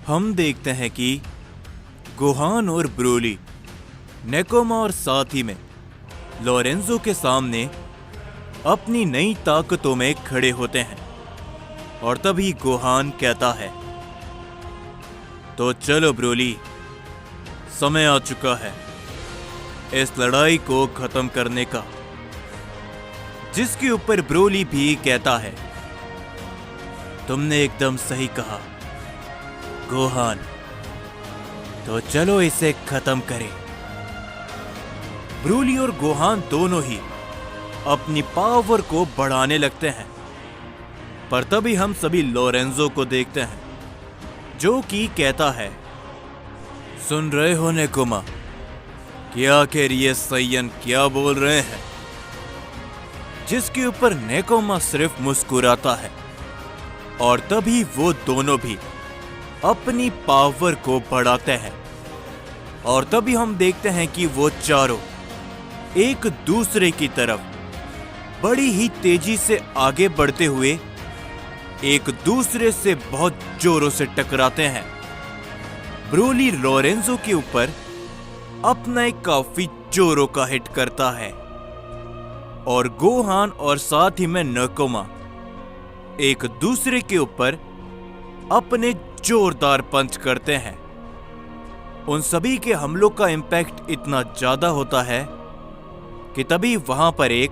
हम देखते हैं कि गोहान और ब्रोली नेकोमा और साथ ही में लोरेंजो के सामने अपनी नई ताकतों में खड़े होते हैं और तभी गोहान कहता है, तो चलो ब्रोली, समय आ चुका है इस लड़ाई को खत्म करने का। जिसके ऊपर ब्रोली भी कहता है, तुमने एकदम सही कहा गोहान, तो चलो इसे खत्म करें। ब्रोली और गोहान दोनों ही अपनी पावर को बढ़ाने लगते हैं, पर तभी हम सभी लोरेंजो को देखते हैं जो कि कहता है, सुन रहे हो नेकोमा, कि आखिर ये सैयन क्या बोल रहे हैं। जिसके ऊपर नेकोमा सिर्फ मुस्कुराता है और तभी वो दोनों भी अपनी पावर को बढ़ाते हैं और तभी हम देखते हैं कि वो चारों एक दूसरे की तरफ बड़ी ही तेजी से आगे बढ़ते हुए एक दूसरे से बहुत जोरों से टकराते हैं। ब्रोली लोरेंजो के ऊपर अपना एक काफी जोरों का हिट करता है और गोहान और साथ ही में नेकोमा एक दूसरे के ऊपर अपने जोरदार पंच करते हैं। उन सभी के हमलों का इंपैक्ट इतना ज्यादा होता है कि तभी वहां पर एक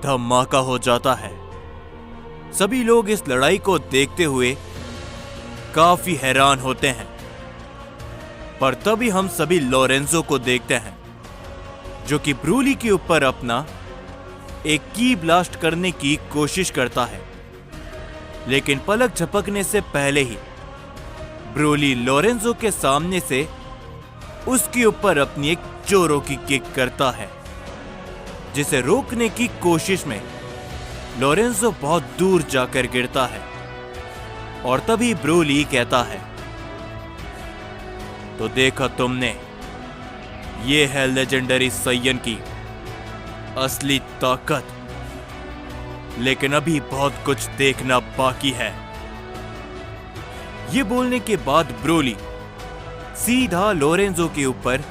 धमाका हो जाता है। सभी लोग इस लड़ाई को देखते हुए काफी हैरान होते हैं, पर तभी हम सभी लोरेंजो को देखते हैं जो कि ब्रोली के ऊपर अपना एक की ब्लास्ट करने की कोशिश करता है, लेकिन पलक झपकने से पहले ही ब्रोली लोरेंजो के सामने से उसके ऊपर अपनी एक जोरों की किक करता है, जिसे रोकने की कोशिश में लोरेंजो बहुत दूर जाकर गिरता है और तभी ब्रोली कहता है, तो देखा तुमने, ये है लेजेंडरी सैयन की असली ताकत, लेकिन अभी बहुत कुछ देखना बाकी है। ये बोलने के बाद ब्रोली सीधा लोरेंजो के ऊपर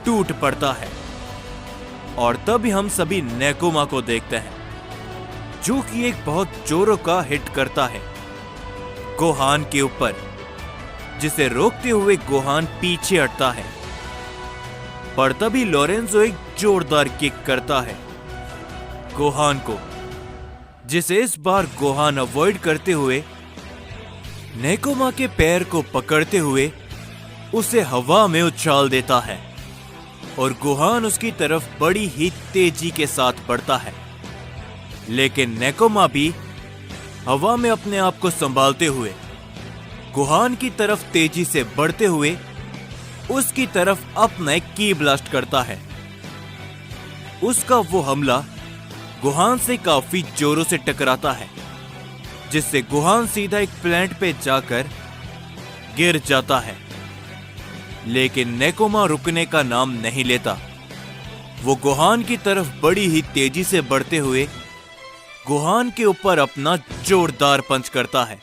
टूट पड़ता है और तभी हम सभी नेकोमा को देखते हैं जो कि एक बहुत जोरों का हिट करता है गोहान के ऊपर, जिसे रोकते हुए गोहान पीछे हटता है, पर तभी लोरेंजो एक जोरदार किक करता है गोहान को, जिसे इस बार गोहान अवॉइड करते हुए नेकोमा के पैर को पकड़ते हुए उसे हवा में उछाल देता है और गोहान उसकी तरफ बड़ी ही तेजी के साथ बढ़ता है, लेकिन नेकोमा भी हवा में अपने आप को संभालते हुए गोहान की तरफ तेजी से बढ़ते हुए उसकी तरफ अपना एक की ब्लास्ट करता है। उसका वो हमला गोहान से काफी जोरों से टकराता है, जिससे गोहान सीधा एक प्लैंट पे जाकर गिर जाता है, लेकिन नेकोमा रुकने का नाम नहीं लेता। वो गोहान की तरफ बड़ी ही तेजी से बढ़ते हुए गोहान के ऊपर अपना जोरदार पंच करता है,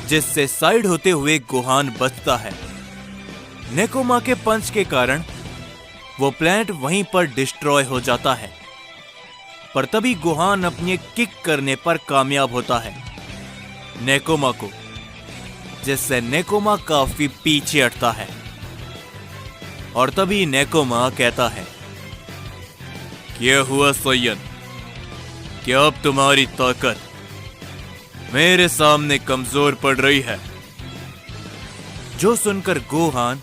जिससे साइड होते हुए गोहान बचता है। नेकोमा के पंच के कारण वो प्लैंट वहीं पर डिस्ट्रॉय हो जाता है, पर तभी गोहान अपनी एक किक करने पर कामयाब होता है नेकोमा को, जिससे नेकोमा काफी पीछे हटता है और तभी नेकोमा कहता है, क्या हुआ सैयन, क्या अब तुम्हारी ताकत मेरे सामने कमजोर पड़ रही है। जो सुनकर गोहान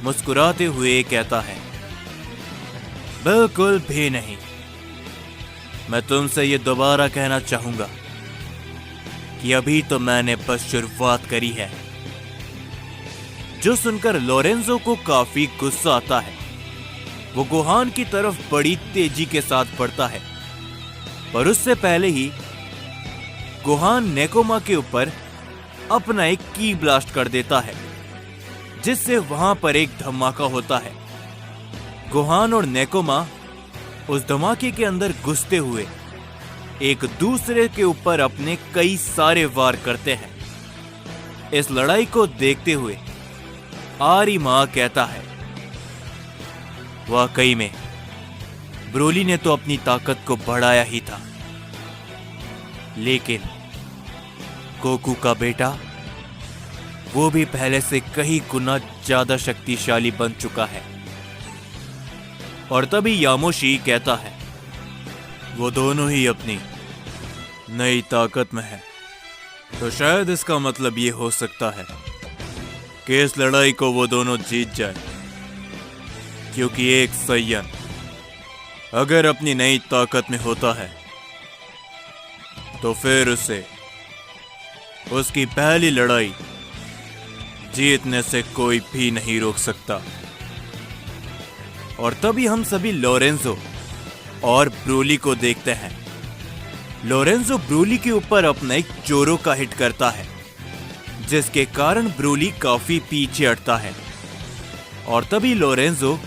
मुस्कुराते हुए कहता है, बिल्कुल भी नहीं, मैं तुमसे ये दोबारा कहना चाहूंगा कि अभी तो मैंने बस शुरुआत करी है। जो सुनकर लोरेंजो को काफी गुस्सा आता है। वो गोहान की तरफ बड़ी तेजी के साथ बढ़ता है, पर उससे पहले ही गोहान नेकोमा के ऊपर अपना एक की ब्लास्ट कर देता है, जिससे वहां पर एक धमाका होता है। गोहान और नेकोमा उस धमाके के अंदर घुसते हुए एक दूसरे के ऊपर अपने कई सारे वार करते हैं इस लड़ाई को देखते हुए आरीमा कहता है, वाकई में ब्रोली ने तो अपनी ताकत को बढ़ाया ही था, लेकिन गोकू का बेटा वो भी पहले से कई गुना ज्यादा शक्तिशाली बन चुका है। और तभी यामोशी कहता है, वो दोनों ही अपनी नई ताकत में है, तो शायद इसका मतलब ये हो सकता है कि इस लड़ाई को वो दोनों जीत जाए, क्योंकि एक सैयन अगर अपनी नई ताकत में होता है तो फिर उसे उसकी पहली लड़ाई जीतने से कोई भी नहीं रोक सकता। और तभी हम सभी लोरेंजो और ब्रोली को देखते हैं। लोरेंजो ब्रोली के ऊपर अपना एक जोरो का हिट करता है, जिसके कारण ब्रोली काफी पीछे हटता है। और तभी लोरेंजो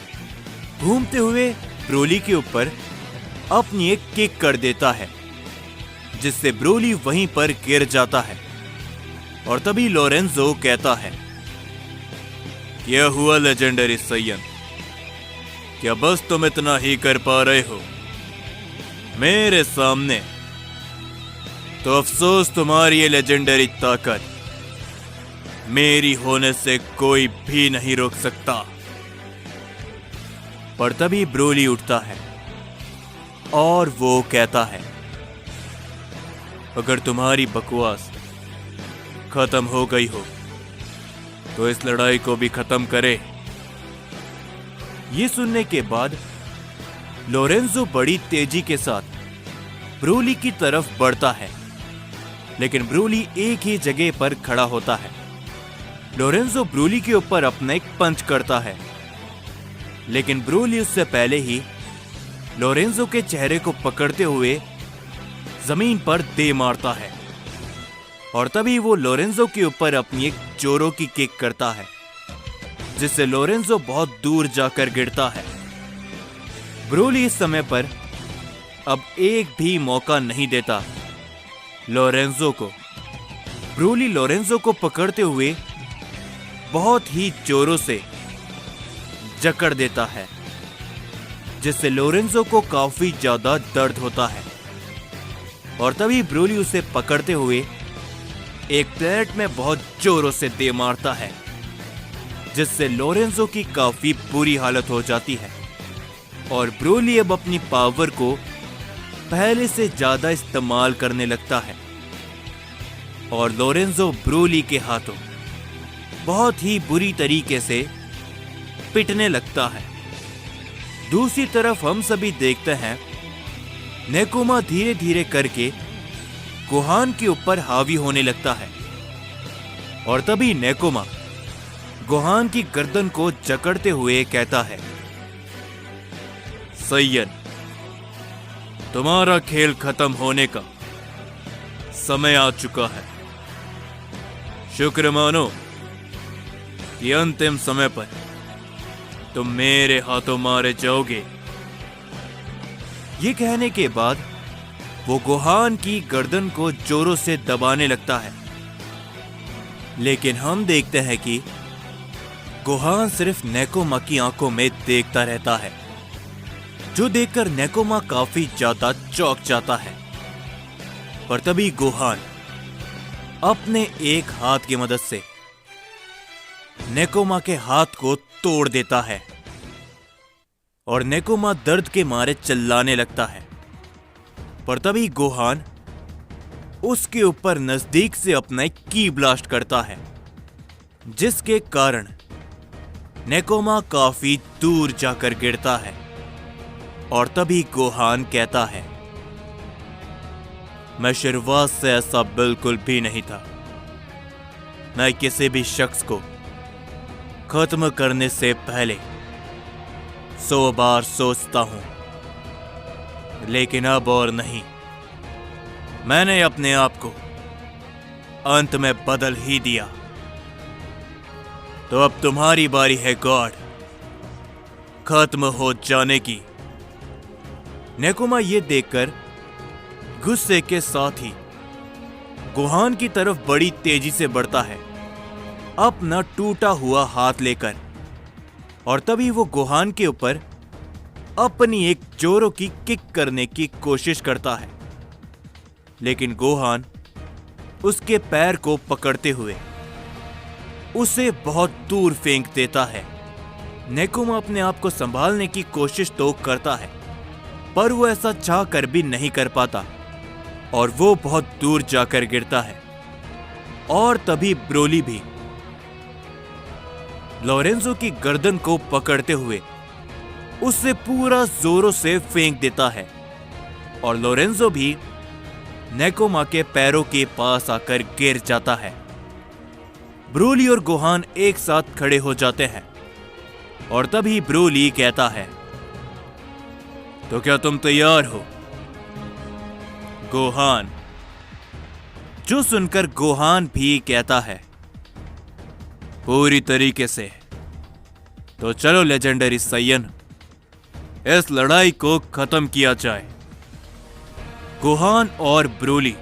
घूमते हुए ब्रोली के ऊपर अपनी एक किक कर देता है, जिससे ब्रोली वहीं पर गिर जाता है। और तभी लोरेंजो कहता है, क्या हुआ लेजेंडरी सैयन, क्या बस तुम इतना ही कर पा रहे हो मेरे सामने? तो अफसोस तुम्हारी ये लेजेंडरी ताकत मेरी होने से कोई भी नहीं रोक सकता। पर तभी ब्रोली उठता है और वो कहता है, अगर तुम्हारी बकवास खत्म हो गई हो तो इस लड़ाई को भी खत्म करे। ये सुनने के बाद लोरेंजो बड़ी तेजी के साथ ब्रोली की तरफ बढ़ता है, लेकिन ब्रोली एक ही जगह पर खड़ा होता है। लोरेंजो ब्रोली के ऊपर अपना एक पंच करता है, लेकिन ब्रोली उससे पहले ही लोरेंजो के चेहरे को पकड़ते हुए जमीन पर दे मारता है। और तभी वो लोरेंजो के ऊपर अपनी एक जोरो की किक करता है, जिससे लोरेंजो बहुत दूर जाकर गिरता है। ब्रोली इस समय पर अब एक भी मौका नहीं देता लोरेंजो को। ब्रोली लोरेंजो को पकड़ते हुए बहुत ही जोरों से जकड़ देता है, जिससे लोरेंजो को काफी ज्यादा दर्द होता है। और तभी ब्रोली उसे पकड़ते हुए एक प्लेट में बहुत जोरों से दे मारता है, जिससे लोरेंजो की काफी बुरी हालत हो जाती है। और ब्रोली अब अपनी पावर को पहले से ज्यादा इस्तेमाल करने लगता है, और लोरेंजो ब्रोली के हाथों बहुत ही बुरी तरीके से पिटने लगता है। दूसरी तरफ हम सभी देखते हैं नेकोमा धीरे धीरे करके गोहान के ऊपर हावी होने लगता है। और तभी नेकोमा गोहान की गर्दन को जकड़ते हुए कहता है, सैयन, तुम्हारा खेल खत्म होने का समय आ चुका है। शुक्र मानो कि अंतिम समय पर तुम मेरे हाथों मारे जाओगे। ये कहने के बाद वो गोहान की गर्दन को जोरों से दबाने लगता है, लेकिन हम देखते हैं कि गोहान सिर्फ नेकोमा की आंखों में देखता रहता है, जो देखकर नेकोमा काफी ज्यादा चौंक जाता है। पर तभी गोहान अपने एक हाथ की मदद से नेकोमा के हाथ को तोड़ देता है, और नेकोमा दर्द के मारे चिल्लाने लगता है। पर तभी गोहान उसके ऊपर नजदीक से अपना एक की ब्लास्ट करता है, जिसके कारण नेकोमा काफी दूर जाकर गिरता है। और तभी गोहान कहता है, मैं शुरुआत से ऐसा बिल्कुल भी नहीं था। मैं किसी भी शख्स को खत्म करने से पहले 100 बार सोचता हूं, लेकिन अब और नहीं। मैंने अपने आप को अंत में बदल ही दिया। तो अब तुम्हारी बारी है गॉड, खत्म हो जाने की। नेकोमा ये देखकर गुस्से के साथ ही गोहान की तरफ बड़ी तेजी से बढ़ता है, अपना टूटा हुआ हाथ लेकर, और तभी वो गोहान के ऊपर अपनी एक जोरों की किक करने की कोशिश करता है। लेकिन गोहान उसके पैर को पकड़ते हुए उसे बहुत दूर फेंक देता है। नेकोमा अपने आप को संभालने की कोशिश तो करता है, पर वो ऐसा चाह कर भी नहीं कर पाता और वो बहुत दूर जाकर गिरता है। और तभी ब्रोली भी लोरेंजो की गर्दन को पकड़ते हुए उसे पूरा जोरों से फेंक देता है और लोरेंजो भी नेकोमा के पैरों के पास आकर गिर जाता है। ब्रोली और गोहान एक साथ खड़े हो जाते हैं और तभी ब्रोली कहता है, तो क्या तुम तैयार हो? गोहान, जो सुनकर गोहान भी कहता है, पूरी तरीके से। तो चलो लेजेंडरी साइयन, इस लड़ाई को खत्म किया जाए। गोहान और ब्रोली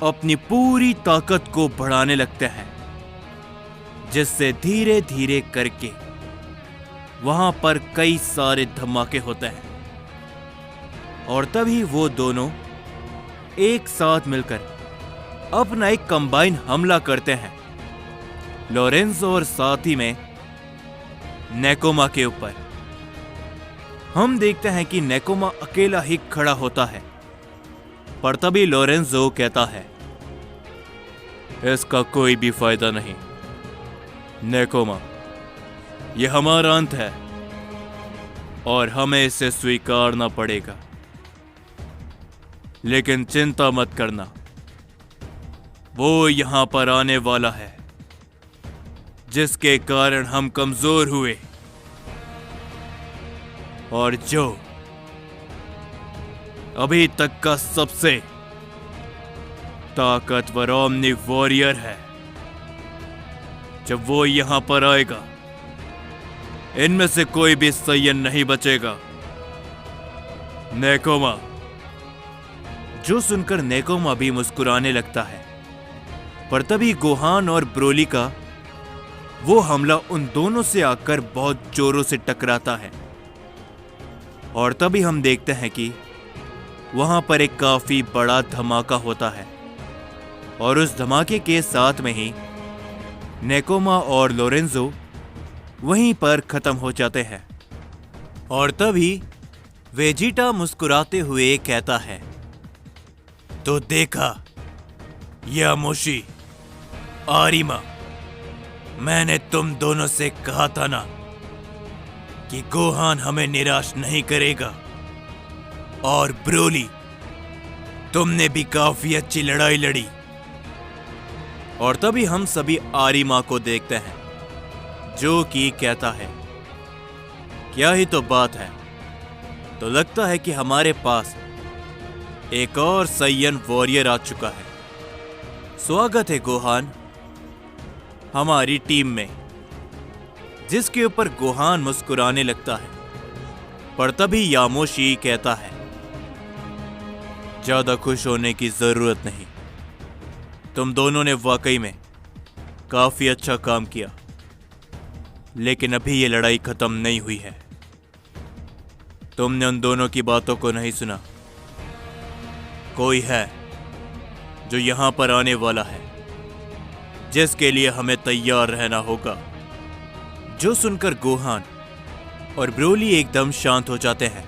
अपनी पूरी ताकत को बढ़ाने लगते हैं, जिससे धीरे धीरे करके वहां पर कई सारे धमाके होते हैं। और तभी वो दोनों एक साथ मिलकर अपना एक कंबाइन हमला करते हैं लोरेंजो और साथ ही में नेकोमा के ऊपर। हम देखते हैं कि नेकोमा अकेला ही खड़ा होता है, पर तभी लोरेंजो कहता है, इसका कोई भी फायदा नहीं नेकोमा, यह हमारा अंत है और हमें इसे स्वीकारना पड़ेगा। लेकिन चिंता मत करना, वो यहां पर आने वाला है जिसके कारण हम कमजोर हुए, और जो अभी तक का सबसे ताकतवर ओमनी वॉरियर है, जब वो यहां पर आएगा इनमें से कोई भी साइयन नहीं बचेगा। नेकोमा। जो सुनकर नेकोमा भी मुस्कुराने लगता है, पर तभी गोहान और ब्रोली का वो हमला उन दोनों से आकर बहुत जोरों से टकराता है। और तभी हम देखते हैं कि वहां पर एक काफी बड़ा धमाका होता है और उस धमाके के साथ में ही नेकोमा और लोरेंजो वहीं पर खत्म हो जाते हैं। और तभी वेजिटा मुस्कुराते हुए कहता है, तो देखा यामोशी, आरिमा, मैंने तुम दोनों से कहा था ना कि गोहान हमें निराश नहीं करेगा। और ब्रोली, तुमने भी काफी अच्छी लड़ाई लड़ी। और तभी हम सभी आरिमा को देखते हैं, जो कि कहता है, क्या ही तो बात है, तो लगता है कि हमारे पास एक और साइयन वॉरियर आ चुका है। स्वागत है गोहान हमारी टीम में। जिसके ऊपर गोहान मुस्कुराने लगता है, पर तभी यामोशी कहता है, ज्यादा खुश होने की जरूरत नहीं, तुम दोनों ने वाकई में काफी अच्छा काम किया, लेकिन अभी ये लड़ाई खत्म नहीं हुई है। तुमने उन दोनों की बातों को नहीं सुना। कोई है जो यहां पर आने वाला है, जिसके लिए हमें तैयार रहना होगा। जो सुनकर गोहान और ब्रोली एकदम शांत हो जाते हैं।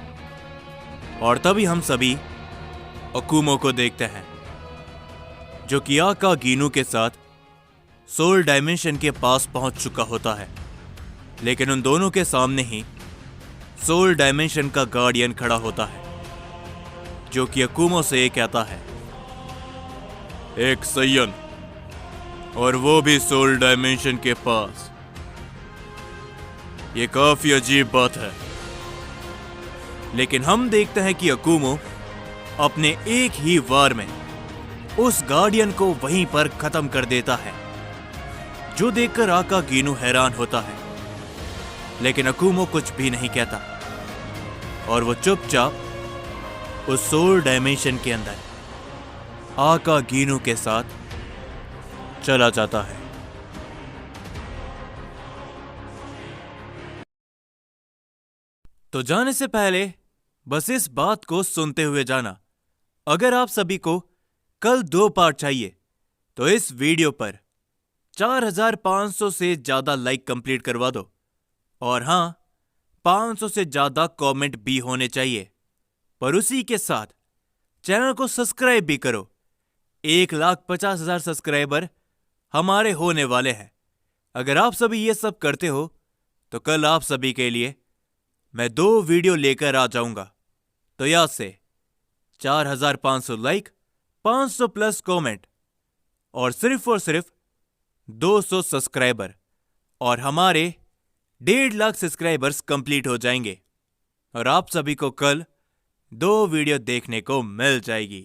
और तभी हम सभी अकुमो को देखते हैं, जो कि आका गीनू के साथ सोल डायमेंशन के पास पहुंच चुका होता है। लेकिन उन दोनों के सामने ही सोल डायमेंशन का गार्डियन खड़ा होता है, जो कि अकुमो से कहता है, एक साइयन, और वो भी सोल डायमेंशन के पास। ये काफी अजीब बात है। लेकिन हम देखते हैं कि अकुमो अपने एक ही वार में उस गार्डियन को वहीं पर खत्म कर देता है, जो देखकर आका गीनू हैरान होता है। लेकिन अकुमो कुछ भी नहीं कहता और वो चुपचाप उस सोल डायमेंशन के अंदर आका गीनू के साथ चला जाता है। तो जाने से पहले बस इस बात को सुनते हुए जाना, अगर आप सभी को कल 2 पार्ट चाहिए तो इस वीडियो पर 4500 से ज्यादा लाइक कंप्लीट करवा दो। और हां, 500 से ज्यादा कमेंट भी होने चाहिए। पर उसी के साथ चैनल को सब्सक्राइब भी करो। 1,50,000 सब्सक्राइबर हमारे होने वाले हैं। अगर आप सभी ये सब करते हो तो कल आप सभी के लिए मैं 2 वीडियो लेकर आ जाऊंगा। तो याद से 4500 लाइक, 500 प्लस कमेंट और सिर्फ 200 सब्सक्राइबर और हमारे 1.5 लाख सब्सक्राइबर्स कंप्लीट हो जाएंगे और आप सभी को कल 2 वीडियो देखने को मिल जाएगी।